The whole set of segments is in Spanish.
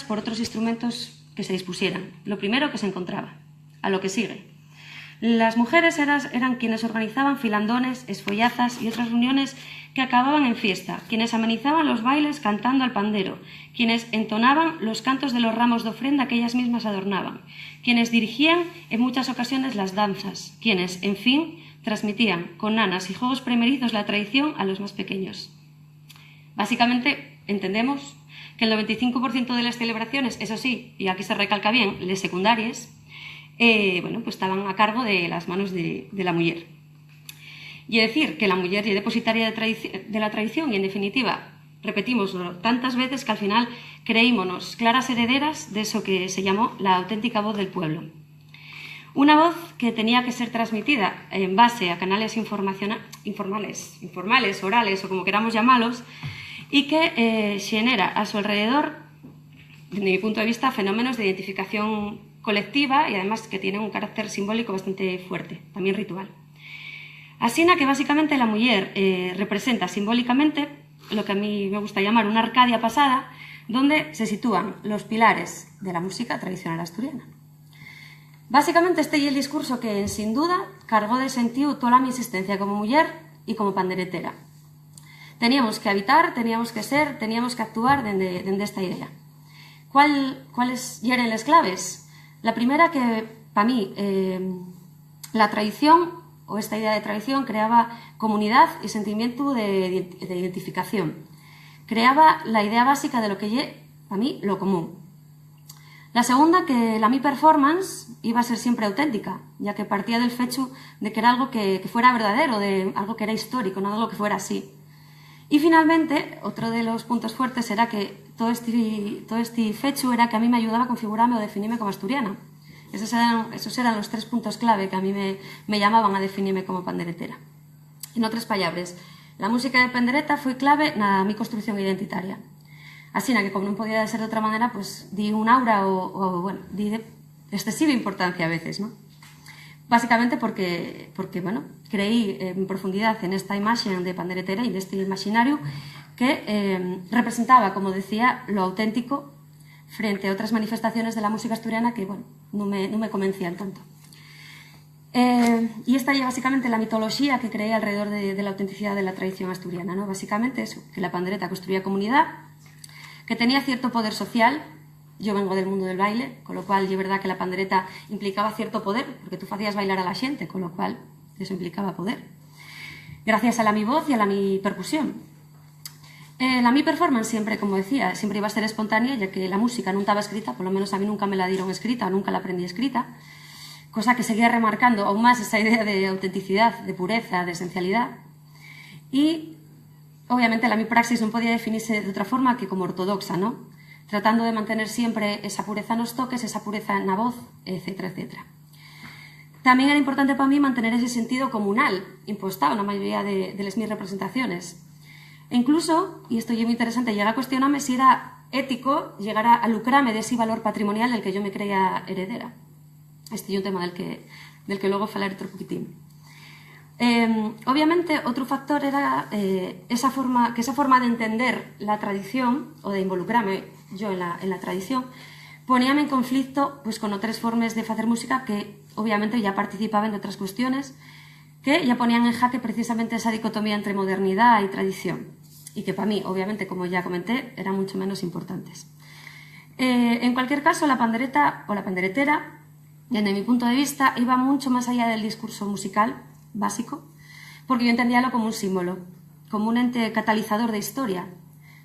por otros instrumentos que se dispusieran, lo primero que se encontraba, a lo que sigue. Las mujeres eran quienes organizaban filandones, esfollazas y otras reuniones que acababan en fiesta, quienes amenizaban los bailes cantando al pandero, quienes entonaban los cantos de los ramos de ofrenda que ellas mismas adornaban, quienes dirigían en muchas ocasiones las danzas, quienes, en fin, transmitían con nanas y juegos primerizos la tradición a los más pequeños. Básicamente, entendemos que el 95% de las celebraciones, eso sí, y aquí se recalca bien, les secundarias, pues estaban a cargo de las manos de la muller. Y decir que la muller es depositaria de la tradición y, en definitiva, repetimoslo tantas veces que al final creímonos claras herederas de eso que se llamó la auténtica voz del pueblo. Una voz que tenía que ser transmitida en base a canales informales, orales o como queramos llamarlos, y que genera a su alrededor, desde mi punto de vista, fenómenos de identificación colectiva y además que tienen un carácter simbólico bastante fuerte, también ritual. Así que básicamente la muller representa simbólicamente lo que a mí me gusta llamar una Arcadia pasada, donde se sitúan los pilares de la música tradicional asturiana. Básicamente este es el discurso que, sin duda, cargó de sentido toda mi existencia como muller y como panderetera. Teníamos que habitar, teníamos que ser, teníamos que actuar desde esta idea. ¿Cuáles eran las claves? La primera que, para mí, la tradición, o esta idea de tradición, creaba comunidad y sentimiento de identificación. Creaba la idea básica de lo que es, para mí, lo común. La segunda, que la mi performance iba a ser siempre auténtica, ya que partía del hecho de que era algo que fuera verdadero, de algo que era histórico, no algo que fuera así. Y finalmente, otro de los puntos fuertes era que todo este fecho era que a mí me ayudaba a configurarme o definirme como asturiana. Esos eran los 3 puntos clave que a mí me llamaban a definirme como panderetera. En otras palabras, la música de pandereta fue clave en mi construcción identitaria. Así que, como no podía ser de otra manera, pues di un aura di de excesiva importancia a veces, ¿no? Básicamente porque creí en profundidad en esta imagen de panderetera y de este imaginario que representaba, como decía, lo auténtico frente a otras manifestaciones de la música asturiana que, no me convencían tanto. Y esta ya básicamente la mitología que creé alrededor de la autenticidad de la tradición asturiana, ¿no? Básicamente eso, que la pandereta construía comunidad, que tenía cierto poder social. Yo vengo del mundo del baile, con lo cual es verdad que la pandereta implicaba cierto poder, porque tú hacías bailar a la gente, con lo cual eso implicaba poder. Gracias a la mi voz y a la mi percusión. La mi performance siempre, como decía, siempre iba a ser espontánea, ya que la música no estaba escrita, por lo menos a mí nunca me la dieron escrita, nunca la aprendí escrita, cosa que seguía remarcando aún más esa idea de autenticidad, de pureza, de esencialidad. Y, obviamente, la mi praxis no podía definirse de otra forma que como ortodoxa, ¿no? Tratando de mantener siempre esa pureza en los toques, esa pureza en la voz, etcétera, etcétera. También era importante para mí mantener ese sentido comunal impostado en la mayoría de mis representaciones. E incluso, y esto es muy interesante, llegar a cuestionarme si era ético llegar a lucrarme de ese valor patrimonial del que yo me creía heredera. Este es un tema del que luego hablaré otro poquitín. Obviamente, otro factor era esa forma de entender la tradición o de involucrarme yo en la tradición poníame en conflicto pues, con otras formas de hacer música que obviamente ya participaban de otras cuestiones que ya ponían en jaque precisamente esa dicotomía entre modernidad y tradición y que para mí, obviamente, como ya comenté, eran mucho menos importantes. En cualquier caso, la pandereta o la panderetera, desde mi punto de vista, iba mucho más allá del discurso musical básico, porque yo entendíalo como un símbolo, como un ente catalizador de historia.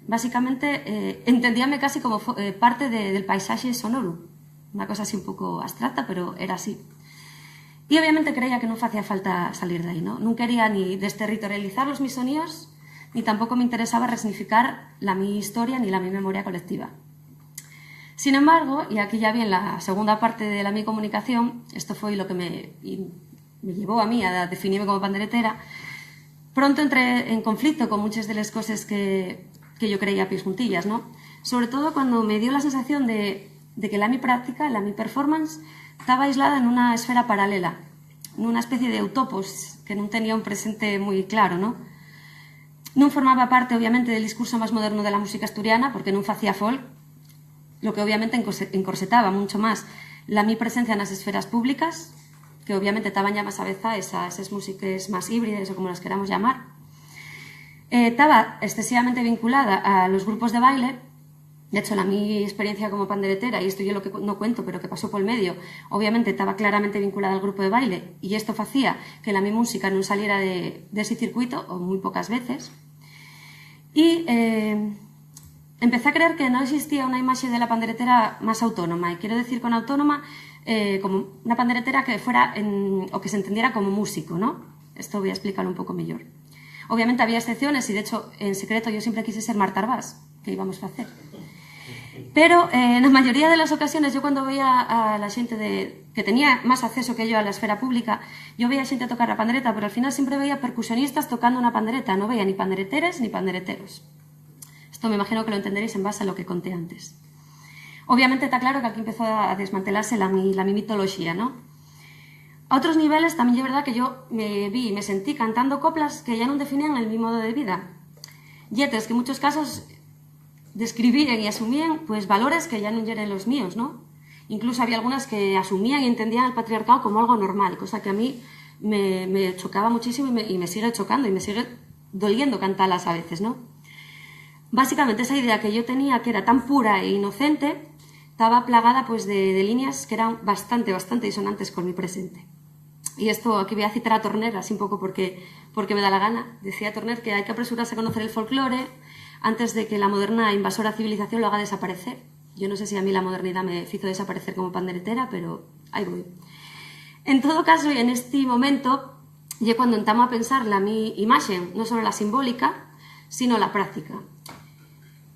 Básicamente, entendíame casi como parte del paisaje sonoro, una cosa así un poco abstracta, pero era así. Y obviamente creía que no hacía falta salir de ahí, ¿no? No quería ni desterritorializar los mis sonidos, ni tampoco me interesaba resignificar la mi historia ni la mi memoria colectiva. Sin embargo, y aquí ya viene la segunda parte de la mi comunicación, esto fue lo que me llevó a mí a definirme como panderetera, pronto entré en conflicto con muchas de las cosas que yo creía a pies juntillas, ¿no? Sobre todo cuando me dio la sensación de que la mi práctica, la mi performance, estaba aislada en una esfera paralela, en una especie de utopos que no tenía un presente muy claro, ¿no? No formaba parte, obviamente, del discurso más moderno de la música asturiana, porque no hacía folk, lo que obviamente encorsetaba mucho más la mi presencia nas esferas públicas, que obviamente estaban ya máis avezas a esas músicas máis híbridas ou como las queramos llamar. Estaba excesivamente vinculada a los grupos de baile. De hecho, la mi experiencia como panderetera, y esto yo lo que no cuento, pero que pasó por el medio, obviamente estaba claramente vinculada al grupo de baile, y esto hacía que la mi música non saliera de ese circuito, o muy pocas veces. Y empecé a creer que no existía una imagen de la panderetera más autónoma, y quiero decir con autónoma como una panderetera que fuera o que se entendiera como músico, ¿no? Esto voy a explicarlo un poco mejor. Obviamente había excepciones, y de hecho en secreto yo siempre quise ser Marta Arbás, que íbamos a hacer. Pero en la mayoría de las ocasiones yo cuando veía a la xente que tenía más acceso que yo a la esfera pública, yo veía xente a tocar la pandereta, pero al final siempre veía percusionistas tocando una pandereta, no veía ni pandereteres ni pandereteros. Esto me imagino que lo entenderéis en base a lo que conté antes. Obviamente está claro que aquí empezó a desmantelarse la mi mitología, ¿no? A otros niveles también es verdad que yo me vi y me sentí cantando coplas que ya no definían el mi modo de vida. Yetes que en muchos casos describían y asumían pues valores que ya no eran los míos, ¿no? Incluso había algunas que asumían y entendían el patriarcado como algo normal, cosa que a mí me chocaba muchísimo y me sigue chocando y me sigue doliendo cantarlas a veces, ¿no? Básicamente esa idea que yo tenía, que era tan pura e inocente, estaba plagada pues de líneas que eran bastante disonantes con mi presente. Y esto aquí voy a citar a Torner, así un poco porque me da la gana. Decía Torner que hay que apresurarse a conocer el folclore antes de que la moderna invasora civilización lo haga desaparecer. Yo no sé si a mí la modernidad me hizo desaparecer como panderetera, pero ahí voy. En todo caso, y en este momento, yo cuando entamo a pensar la mi imagen, no solo la simbólica, sino la práctica.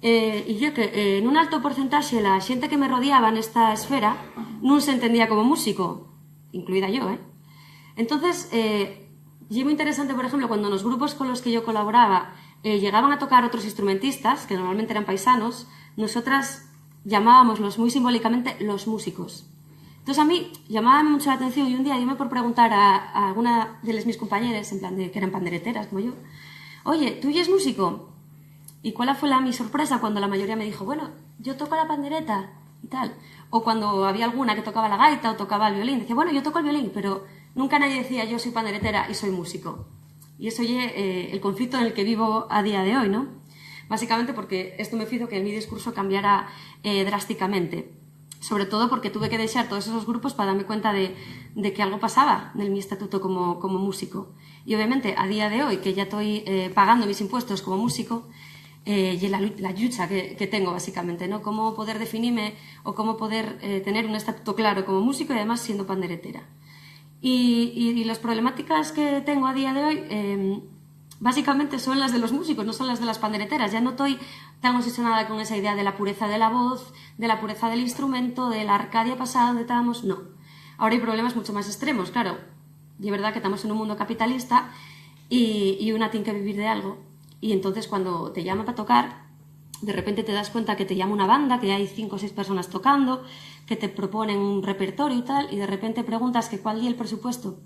Y yo que en un alto porcentaje la xente que me rodeaba en esta esfera non se entendía como músico, incluida yo, Entonces, y muy interesante, por ejemplo, cuando los grupos con los que yo colaboraba llegaban a tocar otros instrumentistas, que normalmente eran paisanos, nosotras llamábamos muy simbólicamente los músicos. Entonces a mí llamaba mucho la atención y un día yo por preguntar a alguna de mis compañeras, en plan de que eran pandereteras como yo, oye, ¿tú ya es músico? ¿Y cuál fue mi sorpresa cuando la mayoría me dijo, bueno, yo toco la pandereta y tal? O cuando había alguna que tocaba la gaita o tocaba el violín, decía, bueno, yo toco el violín, pero nunca nadie decía, yo soy panderetera y soy músico. Y eso es el conflicto en el que vivo a día de hoy, ¿no? Básicamente porque esto me hizo que mi discurso cambiara drásticamente. Sobre todo porque tuve que dejar todos esos grupos para darme cuenta de que algo pasaba en mi estatuto como músico. Y obviamente a día de hoy, que ya estoy pagando mis impuestos como músico, y la lucha que tengo básicamente, ¿no? Cómo poder definirme o cómo poder tener un estatuto claro como músico y además siendo panderetera. Y las problemáticas que tengo a día de hoy básicamente son las de los músicos, no son las de las pandereteras. Ya no estoy tan obsesionada con esa idea de la pureza de la voz, de la pureza del instrumento, de la Arcadia pasada donde estábamos, no. Ahora hay problemas mucho más extremos, claro. Y es verdad que estamos en un mundo capitalista y una tiene que vivir de algo. Y entonces cuando te llaman para tocar, de repente te das cuenta que te llama una banda, que hay 5 o 6 personas tocando, que te proponen un repertorio y tal, y de repente preguntas que cuál es el presupuesto,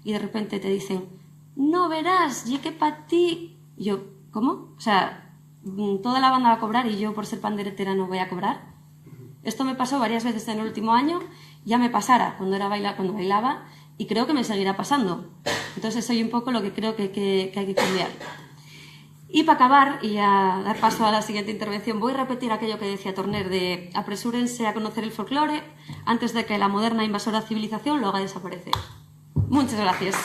y de repente te dicen, no verás, y que para ti. Y yo, ¿cómo? O sea, toda la banda va a cobrar y yo por ser panderetera no voy a cobrar. Esto me pasó varias veces en el último año, ya me pasara cuando bailaba, y creo que me seguirá pasando. Entonces soy un poco lo que creo que hay que cambiar. Y para acabar, y a dar paso a la siguiente intervención, voy a repetir aquello que decía Torner de apresúrense a conocer el folclore antes de que la moderna invasora civilización lo haga desaparecer. Muchas gracias.